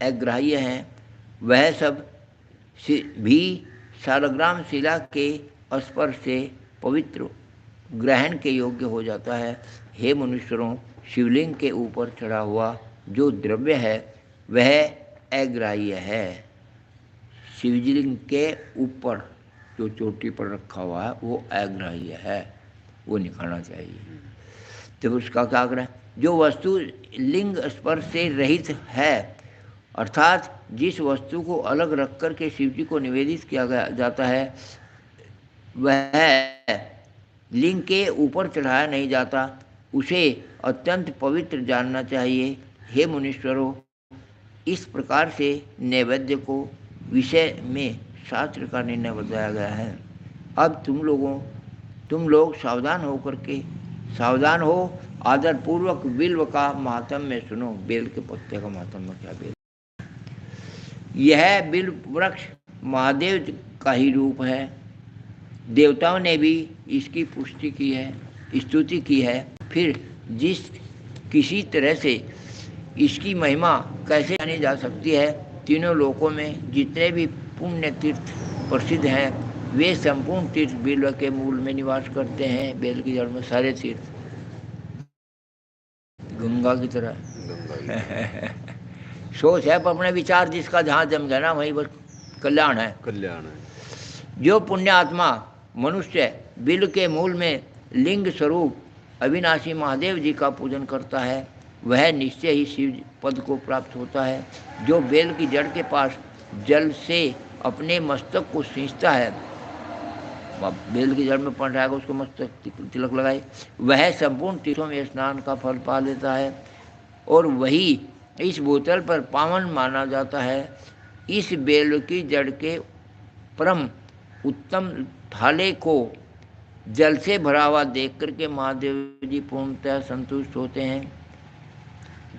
अग्राह्य हैं, वह सब भी सालग्राम शिला के स्पर्श से पवित्र ग्रहण के योग्य हो जाता है। हे मनुष्यों, शिवलिंग के ऊपर चढ़ा हुआ जो द्रव्य है वह अग्राह्य है। शिवलिंग के ऊपर जो चोटी पर रखा हुआ है वो अग्राह्य है, वो निकालना चाहिए। तो उसका क्या करें? जो वस्तु लिंग स्पर्श से रहित है, अर्थात जिस वस्तु को अलग रख कर के शिव जी को निवेदित किया गया जाता है वह लिंग के ऊपर चढ़ाया नहीं जाता, उसे अत्यंत पवित्र जानना चाहिए। हे मुनीश्वरों, इस प्रकार से नैवेद्य को विषय में शास्त्र का निर्णय बताया गया है। अब तुम लोग सावधान हो, आदर पूर्वक बिल्व का महात्म्य सुनो। बेल के पत्ते का महात्म्य क्या? बेल, यह बिल्व वृक्ष महादेव का ही रूप है। देवताओं ने भी इसकी पुष्टि की है, स्तुति की है। फिर किसी तरह से इसकी महिमा कैसे जानी जा सकती है? तीनों लोकों में जितने भी पुण्य तीर्थ प्रसिद्ध हैं वे संपूर्ण तीर्थ बिल्व के मूल में निवास करते हैं। बेल की जड़ में सारे तीर्थ गंगा की तरह सोच है, पर अपने विचार जिसका जहाँ जम गया ना वहीं बस कल्याण है। जो पुण्य आत्मा मनुष्य बिल्व के मूल में लिंग स्वरूप अविनाशी महादेव जी का पूजन करता है वह निश्चय ही शिव पद को प्राप्त होता है। जो बेल की जड़ के पास जल से अपने मस्तक को सींचता है, बेल की जड़ में पड़ रहा है उसको मस्तक तिलक लगाए, वह संपूर्ण तीर्थों में स्नान का फल पा लेता है और वही इस बोतल पर पावन माना जाता है। इस बेल की जड़ के परम उत्तम थाले को जल से भरा हुआ देख करके महादेव जी पूर्णतः संतुष्ट होते हैं।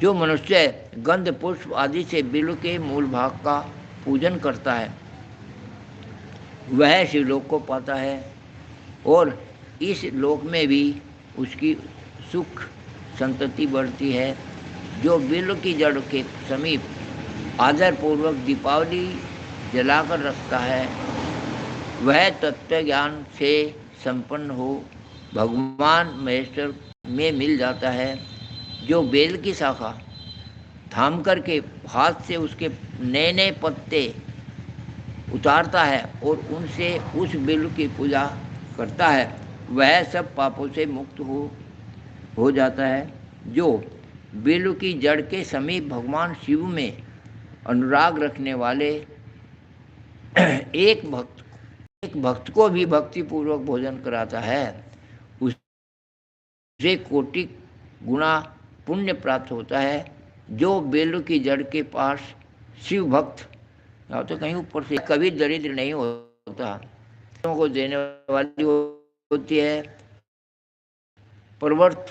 जो मनुष्य गंध पुष्प आदि से बिल्व के मूल भाग का पूजन करता है वह शिवलोक को पाता है और इस लोक में भी उसकी सुख संतति बढ़ती है। जो बिल्व की जड़ के समीप आदरपूर्वक दीपावली जलाकर रखता है वह तत्व ज्ञान से संपन्न हो भगवान महेश्वर में मिल जाता है। जो बेल की शाखा थाम करके हाथ से उसके नए नए पत्ते उतारता है और उनसे उस बिल्व की पूजा करता है वह सब पापों से मुक्त हो जाता है। जो बिल्व की जड़ के समीप भगवान शिव में अनुराग रखने वाले एक भक्त को भी भक्ति पूर्वक भोजन कराता है उसे कोटि गुना पुण्य प्राप्त होता है। जो बेल की जड़ के पास शिव भक्त या तो कहीं ऊपर से कभी दरिद्र नहीं होता, को देने वाली होती है। प्रवर्त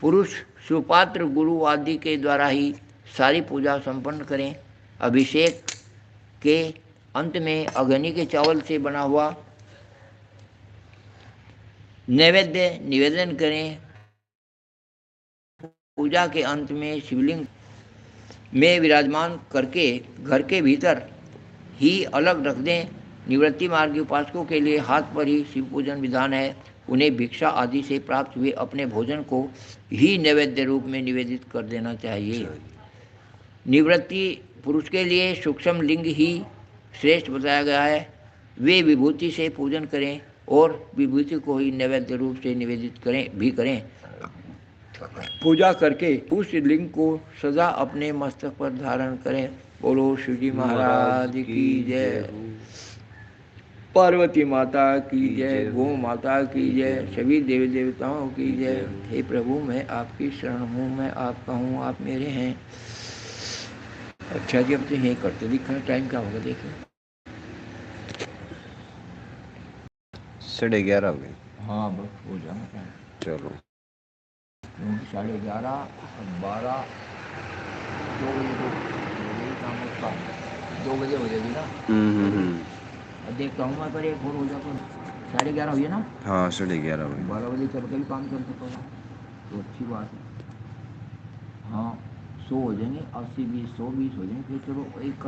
पुरुष सुपात्र गुरु आदि के द्वारा ही सारी पूजा संपन्न करें। अभिषेक के अंत में अग्नि के चावल से बना हुआ नैवेद्य निवेदन करें। पूजा के अंत में शिवलिंग में विराजमान करके घर के भीतर ही अलग रख दें। निवृत्ति मार्ग उपासकों के लिए हाथ पर ही शिव पूजन विधान है। उन्हें भिक्षा आदि से प्राप्त हुए अपने भोजन को ही नैवेद्य रूप में निवेदित कर देना चाहिए। निवृत्ति पुरुष के लिए सूक्ष्म लिंग ही श्रेष्ठ बताया गया है। वे विभूति से पूजन करें और विभूति को ही नैवेद्य रूप से निवेदित करें। पूजा करके उस लिंग को सदा अपने मस्तक पर धारण करें। बोलो शिव जी महाराज की जय, पार्वती माता की जय, गौ माता की जय, सभी देवी देवताओं की जय। हे प्रभु, मैं आपकी शरण हूँ, मैं आपका हूँ, आप मेरे हैं। अच्छा जी, अब तो यही करते दिखा। टाइम क्या होगा देखिए, 11:30 हो गए। हाँ बस हो जाना टाइम। चलो 11:30 12 2 बजे काम का 2 बजे हो जाएगी ना। अब देखता हूँ मैं, पर एक और हो जाता 11:30 हुई ना। हाँ 11:30 12 बजे चल के भी काम कर सकता हूँ तो अच्छी बात है। हाँ 100 हो जाएंगे, 80 20 100 20 हो जाएंगे। फिर चलो एक